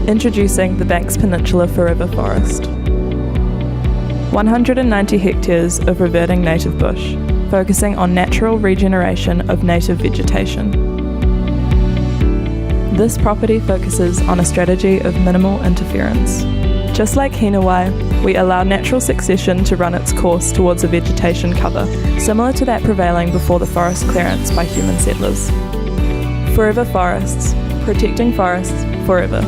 Introducing the Banks Peninsula Forever Forest. 190 hectares of reverting native bush, focusing on natural regeneration of native vegetation. This property focuses on a strategy of minimal interference. Just like Hinawai, we allow natural succession to run its course towards a vegetation cover, similar to that prevailing before the forest clearance by human settlers. Forever Forests, protecting forests forever.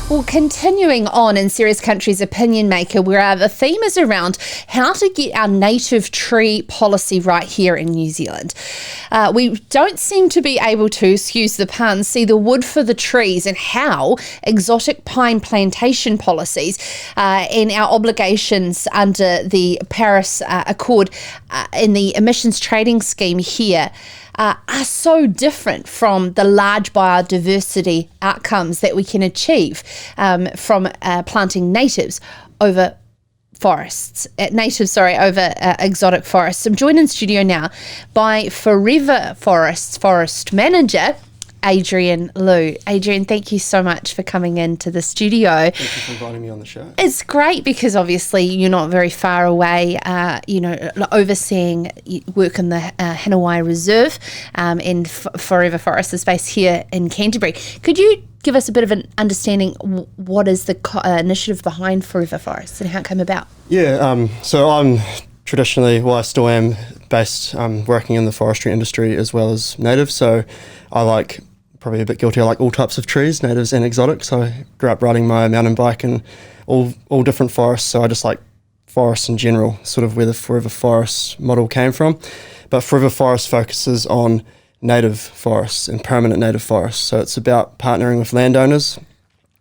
Well, continuing on in Serious Country's Opinion Maker, where the theme is around how to get our native tree policy right here in New Zealand. We don't seem to be able to, excuse the pun, see the wood for the trees and how exotic pine plantation policies and our obligations under the Paris Accord in the emissions trading scheme here are so different from the large biodiversity outcomes that we can achieve from planting natives over exotic forests. I'm joined in studio now by Forever Forests Forest Manager, Adrian Loo. Adrian, thank you so much for coming into the studio. Thank you for inviting me on the show. It's great because obviously you're not very far away, overseeing work in the Hinawai Reserve and Forever Forest is based here in Canterbury. Could you give us a bit of an understanding what is the initiative behind Forever Forests and how it came about? Yeah, so I'm traditionally, well, I still am based working in the forestry industry as well as native, so I like, probably a bit guilty, I like all types of trees, natives and exotic. So I grew up riding my mountain bike in all different forests, so I just like forests in general, sort of where the Forever Forest model came from. But Forever Forest focuses on native forests and permanent native forests, so it's about partnering with landowners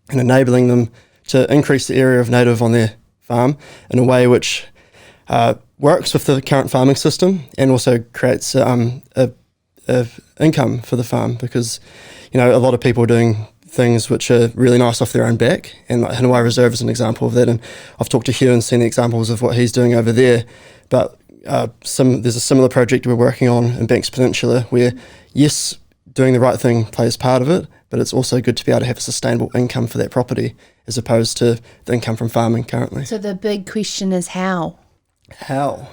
and enabling them to increase the area of native on their farm in a way which works with the current farming system and also creates a income for the farm, because a lot of people are doing things which are really nice off their own back, and like Hinawai Reserve is an example of that, and I've talked to Hugh and seen the examples of what he's doing over there. But there's a similar project we're working on in Banks Peninsula where, yes, doing the right thing plays part of it, but it's also good to be able to have a sustainable income for that property as opposed to the income from farming currently. So the big question is how? How?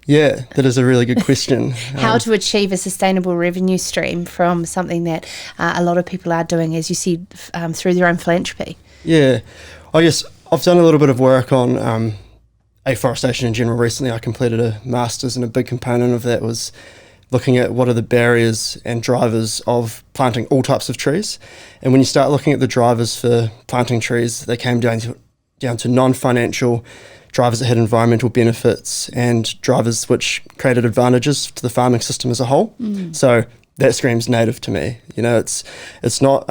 Yeah, that is a really good question. How to achieve a sustainable revenue stream from something that a lot of people are doing, as you said, through their own philanthropy. Yeah, I guess I've done a little bit of work on afforestation in general recently. I completed a master's, and a big component of that was looking at what are the barriers and drivers of planting all types of trees. And when you start looking at the drivers for planting trees, they came down to non-financial drivers that had environmental benefits and drivers which created advantages to the farming system as a whole. So that screams native to me. It's not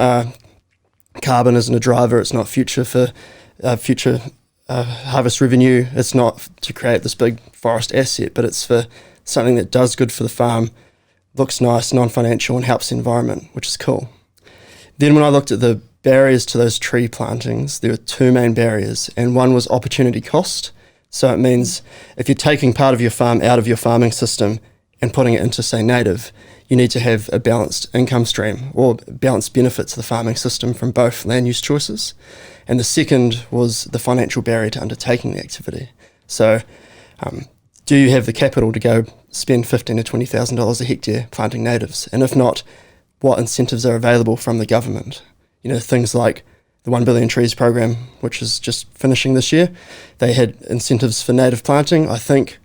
carbon isn't a driver. It's not future for future harvest revenue. It's not to create this big forest asset, but it's for something that does good for the farm, looks nice, non-financial, and helps the environment, which is cool. Then when I looked at the barriers to those tree plantings, there were two main barriers, and one was opportunity cost. So it means if you're taking part of your farm out of your farming system and putting it into, say, native, you need to have a balanced income stream or balanced benefits to the farming system from both land use choices. And the second was the financial barrier to undertaking the activity. So do you have the capital to go spend $15,000 to $20,000 a hectare planting natives? And if not, what incentives are available from the government? Things like the 1 Billion Trees program, which is just finishing this year. They had incentives for native planting. I think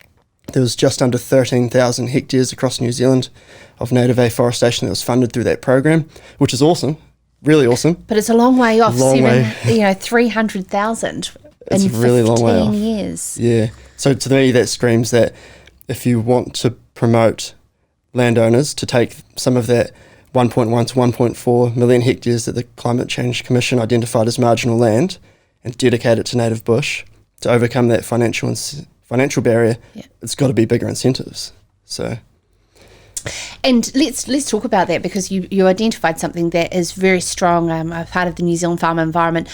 there was just under 13,000 hectares across New Zealand of native afforestation that was funded through that program, which is awesome, really awesome. But it's a long way off, 300,000 in 15 years. Yeah. So to me, that screams that if you want to promote landowners to take some of that 1.1 to 1.4 million hectares that the Climate Change Commission identified as marginal land and dedicate it to native bush to overcome that financial barrier, It's got to be bigger incentives. So, And let's talk about that, because you identified something that is very strong. A part of the New Zealand Farm Environment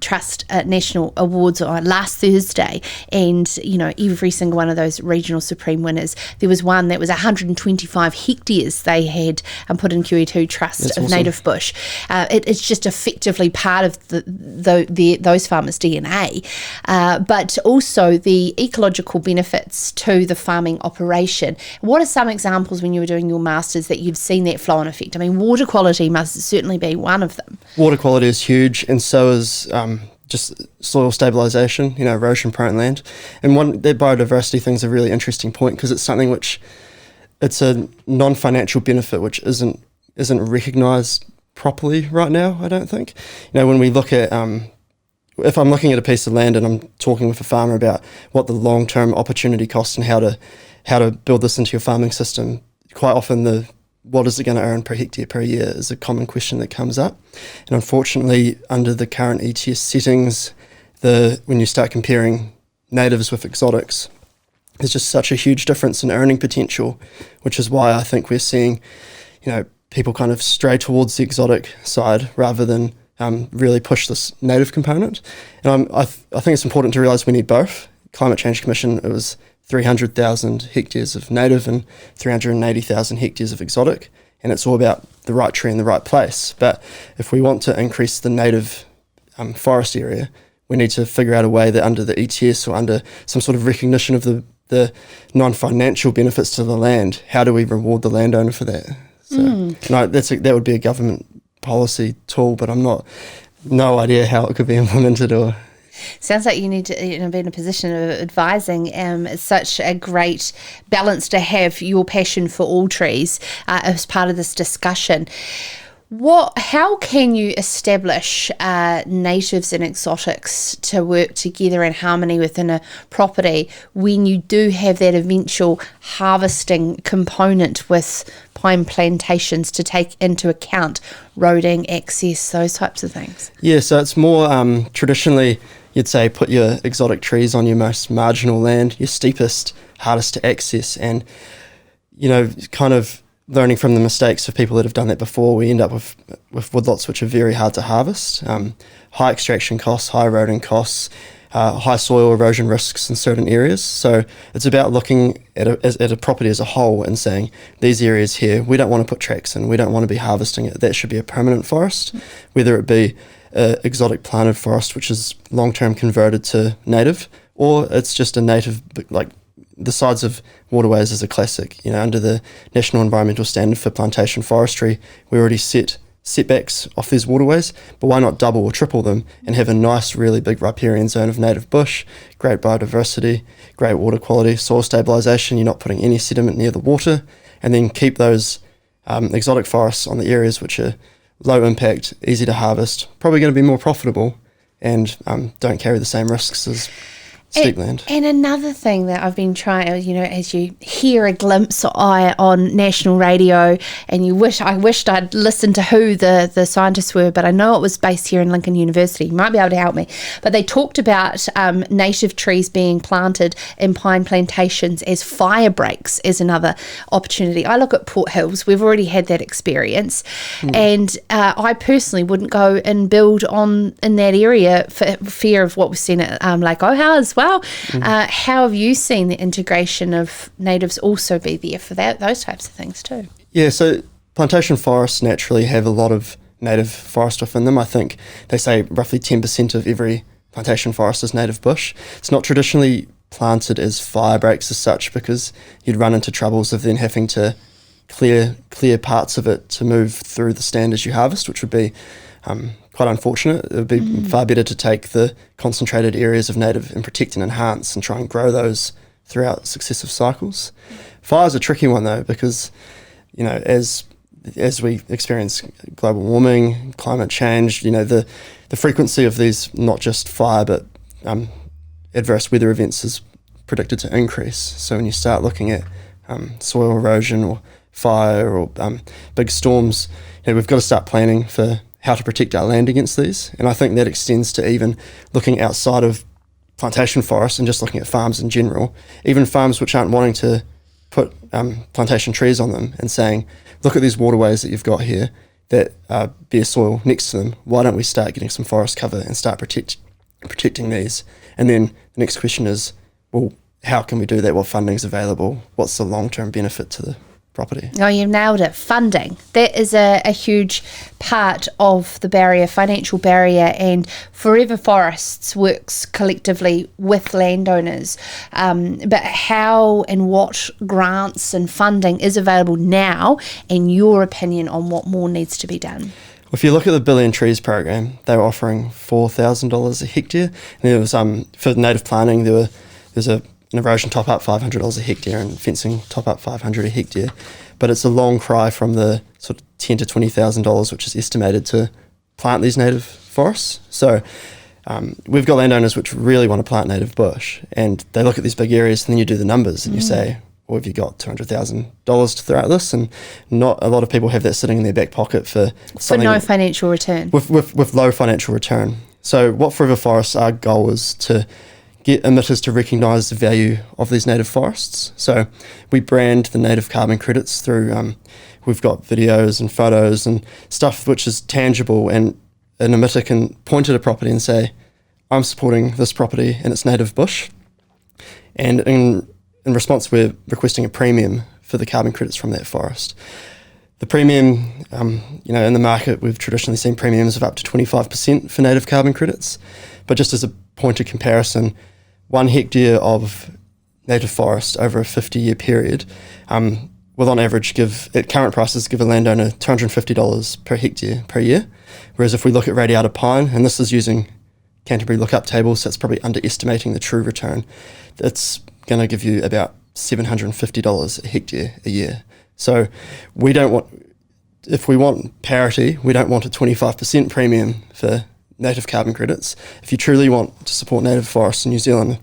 Trust National Awards on last Thursday, and every single one of those regional supreme winners, there was one that was 125 hectares they had put in QE2 Trust. That's of awesome. Native bush. It's just effectively part of those farmers' DNA, but also the ecological benefits to the farming operation. What are some examples when you were doing your masters that you've seen that flow-on effect? I mean, water quality must certainly be one of them. Water quality is huge, and so is just soil stabilisation, erosion-prone land. And the biodiversity thing's a really interesting point, because it's something which it's a non-financial benefit which isn't recognised properly right now, I don't think. When we look at if I'm looking at a piece of land and I'm talking with a farmer about what the long-term opportunity costs and how to build this into your farming system, quite often what is it going to earn per hectare per year is a common question that comes up. And unfortunately, under the current ETS settings, when you start comparing natives with exotics, there's just such a huge difference in earning potential, which is why I think we're seeing, people kind of stray towards the exotic side rather than really push this native component. And I think it's important to realise we need both. Climate Change Commission, it was 300,000 hectares of native and 380,000 hectares of exotic, and it's all about the right tree in the right place. But if we want to increase the native forest area, we need to figure out a way that under the ETS or under some sort of recognition of the non-financial benefits to the land, how do we reward the landowner for that? So that would be a government policy tool, but no idea how it could be implemented. Or sounds like you need to be in a position of advising. It's such a great balance to have your passion for all trees as part of this discussion. How can you establish natives and exotics to work together in harmony within a property when you do have that eventual harvesting component with pine plantations to take into account roading, access, those types of things? Yeah, so it's more traditionally you'd say put your exotic trees on your most marginal land, your steepest, hardest to access, and kind of learning from the mistakes of people that have done that before, we end up with woodlots which are very hard to harvest, high extraction costs, high eroding costs, high soil erosion risks in certain areas. So it's about looking at a property as a whole and saying, these areas here, we don't want to put tracks in, we don't want to be harvesting it. That should be a permanent forest, whether it be exotic planted forest, which is long-term converted to native, or it's just a native, like the sides of waterways is a classic. Under the National Environmental Standard for Plantation Forestry, we already set setbacks off these waterways, but why not double or triple them and have a nice, really big riparian zone of native bush, great biodiversity, great water quality, soil stabilisation, you're not putting any sediment near the water, and then keep those exotic forests on the areas which are low impact, easy to harvest, probably going to be more profitable, and don't carry the same risks as steep land. And another thing that I've been trying, as you hear a glimpse on national radio, and I wished I'd listened to who the scientists were, but I know it was based here in Lincoln University. You might be able to help me. But they talked about native trees being planted in pine plantations as fire breaks as another opportunity. I look at Port Hills. We've already had that experience. And I personally wouldn't go and build in that area for fear of what we've seen at Lake Ohau as well. How have you seen the integration of natives also be there for those types of things too? Yeah, so plantation forests naturally have a lot of native forest within them. I think they say roughly 10% of every plantation forest is native bush. It's not traditionally planted as fire breaks as such, because you'd run into troubles of then having to clear parts of it to move through the stand as you harvest, which would be quite unfortunate. It would be far better to take the concentrated areas of native and protect and enhance and try and grow those throughout successive cycles. Fire's a tricky one though, because as we experience global warming, climate change, the frequency of these, not just fire but adverse weather events, is predicted to increase. So when you start looking at soil erosion or fire or big storms, we've got to start planning for how to protect our land against these. And I think that extends to even looking outside of plantation forests and just looking at farms in general, even farms which aren't wanting to put plantation trees on them and saying, look at these waterways that you've got here that bear soil next to them. Why don't we start getting some forest cover and start protecting these? And then the next question is, well, how can we do that? What funding is available? What's the long-term benefit to the property? Oh, you've nailed it. Funding. That is a huge part of the barrier, financial barrier, and Forever Forests works collectively with landowners. But how and what grants and funding is available now, and your opinion on what more needs to be done? If you look at the Billion Trees program, they were offering $4,000 a hectare. And there was for native planting, there's an erosion top up $500 a hectare and fencing top up $500 a hectare. But it's a long cry from the sort of $10,000 to $20,000, which is estimated to plant these native forests. So we've got landowners which really want to plant native bush, and they look at these big areas, and then you do the numbers and you say, well, have you got $200,000 to throw at this? And not a lot of people have that sitting in their back pocket for no financial return. With low financial return. So what Forever Forests, our goal is to get emitters to recognise the value of these native forests. So we brand the native carbon credits through, we've got videos and photos and stuff which is tangible, and an emitter can point at a property and say, I'm supporting this property and its native bush. And in response, we're requesting a premium for the carbon credits from that forest. The premium, in the market, we've traditionally seen premiums of up to 25% for native carbon credits. But just as a point of comparison, 1 hectare of native forest over a 50-year period will on average at current prices, give a landowner $250 per hectare per year. Whereas if we look at radiata pine, and this is using Canterbury lookup tables, so it's probably underestimating the true return, it's going to give you about $750 a hectare a year. So if we want parity, we don't want a 25% premium for native carbon credits. If you truly want to support native forests in New Zealand,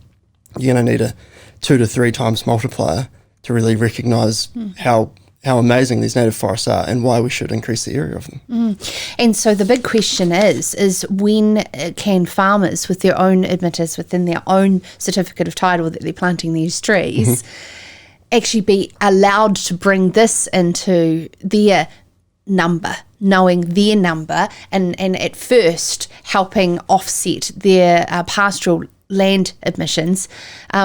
you're going to need a 2 to 3 times multiplier to really recognise how amazing these native forests are and why we should increase the area of them. And so the big question is when can farmers with their own emitters within their own certificate of title that they're planting these trees actually be allowed to bring this into their number, knowing their number, and at first helping offset their pastoral land emissions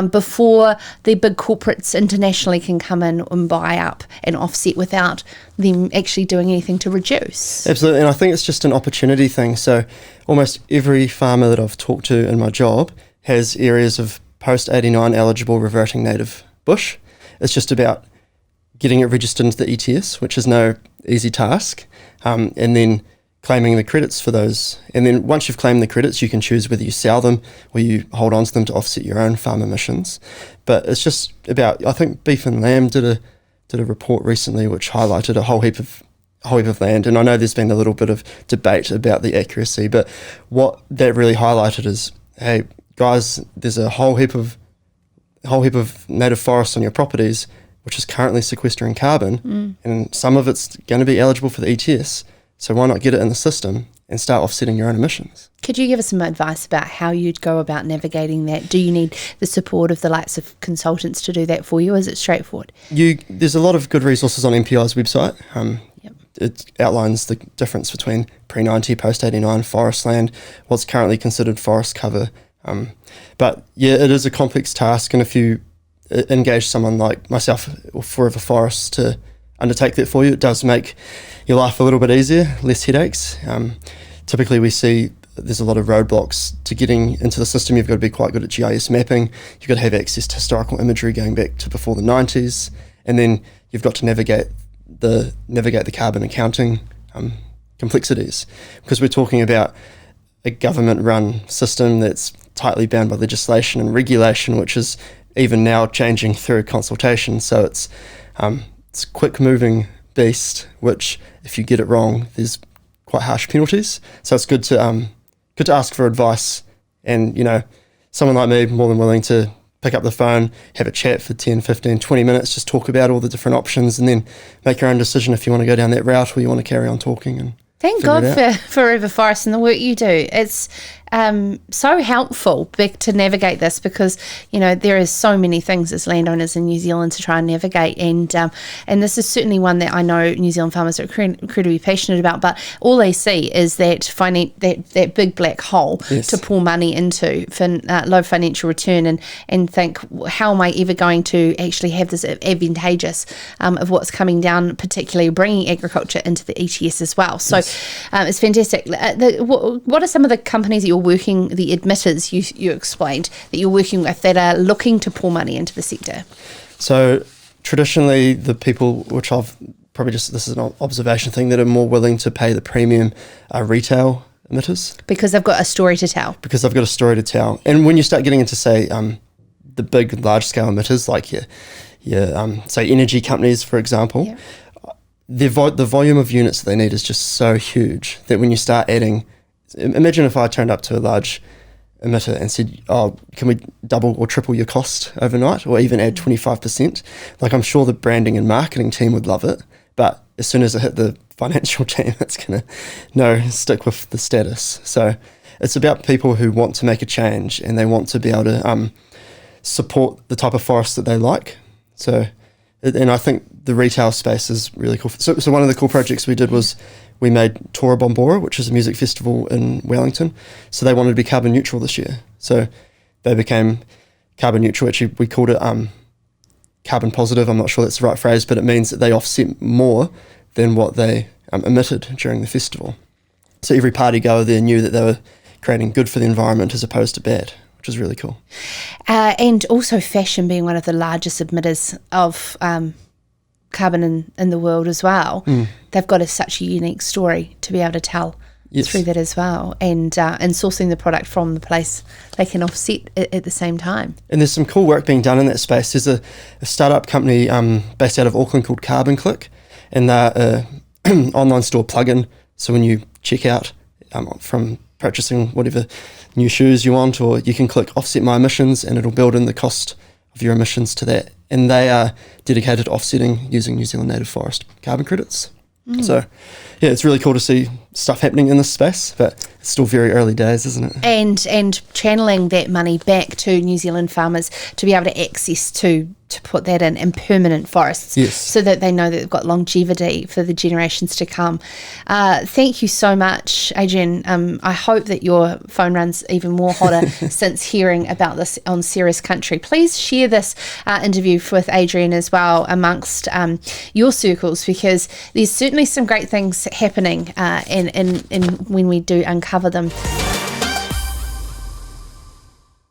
before the big corporates internationally can come in and buy up and offset without them actually doing anything to reduce. Absolutely, and I think it's just an opportunity thing. So almost every farmer that I've talked to in my job has areas of post-89 eligible reverting native bush. It's just about getting it registered into the ETS, which is no easy task, and then claiming the credits for those. And then once you've claimed the credits, you can choose whether you sell them or you hold on to them to offset your own farm emissions. But it's just about, I think Beef and Lamb did a report recently which highlighted a whole heap of land, and I know there's been a little bit of debate about the accuracy, but what that really highlighted is, hey guys, there's a whole heap of native forests on your properties which is currently sequestering carbon, and some of it's going to be eligible for the ETS. So why not get it in the system and start offsetting your own emissions? Could you give us some advice about how you'd go about navigating that? Do you need the support of the likes of consultants to do that for you? Is it straightforward? There's a lot of good resources on MPI's website. It outlines the difference between pre-90, post-89 forest land, what's currently considered forest cover. But yeah, it is a complex task, and if you engage someone like myself or Forever Forests to undertake that for you, it does make your life a little bit easier, less headaches. Typically we see there's a lot of roadblocks to getting into the system. You've got to be quite good at GIS mapping, you've got to have access to historical imagery going back to before the 90s, and then you've got to navigate the carbon accounting complexities, because we're talking about a government run system that's tightly bound by legislation and regulation, which is even now changing through consultation. So it's a quick moving beast, which if you get it wrong, there's quite harsh penalties. So it's good to ask for advice, and someone like me more than willing to pick up the phone, have a chat for 10, 15, 20 minutes, just talk about all the different options, and then make your own decision if you want to go down that route or you want to carry on talking. And thank God for Forever Forest and the work you do. It's so helpful to navigate this, because there is so many things as landowners in New Zealand to try and navigate, and this is certainly one that I know New Zealand farmers are incredibly passionate about. But all they see is that that big black hole to pour money into for low financial return, and think, how am I ever going to actually have this advantageous of what's coming down, particularly bringing agriculture into the ETS as well. So it's fantastic. What are some of the companies that you're working, the emitters you explained, that you're working with that are looking to pour money into the sector? So traditionally, the people, which I've probably this is an observation thing, that are more willing to pay the premium are retail emitters. Because they've got a story to tell. Because they've got a story to tell. And when you start getting into, say, the big, large-scale emitters, like your say, energy companies, for example, the volume of units that they need is just so huge that when you start adding, imagine if I turned up to a large emitter and said, oh, can we double or triple your cost overnight, or even add 25%? Like, I'm sure the branding and marketing team would love it, but as soon as it hit the financial team, it's going to stick with the status. So it's about people who want to make a change, and they want to be able to support the type of forest that they like. So, and I think the retail space is really cool. So one of the cool projects we did was we made Tora Bombora, which is a music festival in Wellington. So they wanted to be carbon neutral this year. So they became carbon neutral. Actually, we called it carbon positive. I'm not sure that's the right phrase, but it means that they offset more than what they emitted during the festival. So every party goer there knew that they were creating good for the environment as opposed to bad, which is really cool. And also fashion being one of the largest emitters of carbon in the world as well. They've got such a unique story to be able to tell through that as well, and sourcing the product from the place they can offset at the same time. And there's some cool work being done in that space. There's a startup company based out of Auckland called Carbon Click, and they're an online store plugin. So when you check out from purchasing whatever new shoes you want, or you can click offset my emissions, and it'll build in the cost of your emissions to that. And they are dedicated to offsetting using New Zealand native forest carbon credits. So, yeah, it's really cool to see stuff happening in this space, but it's still very early days, isn't it? And channeling that money back to New Zealand farmers to be able to access to put that in permanent forests, so that they know that they've got longevity for the generations to come. Thank you so much, Adrian. I hope that your phone runs even more hotter since hearing about this on Serious Country. Please share this interview with Adrian as well amongst your circles, because there's certainly some great things happening and when we do uncover them.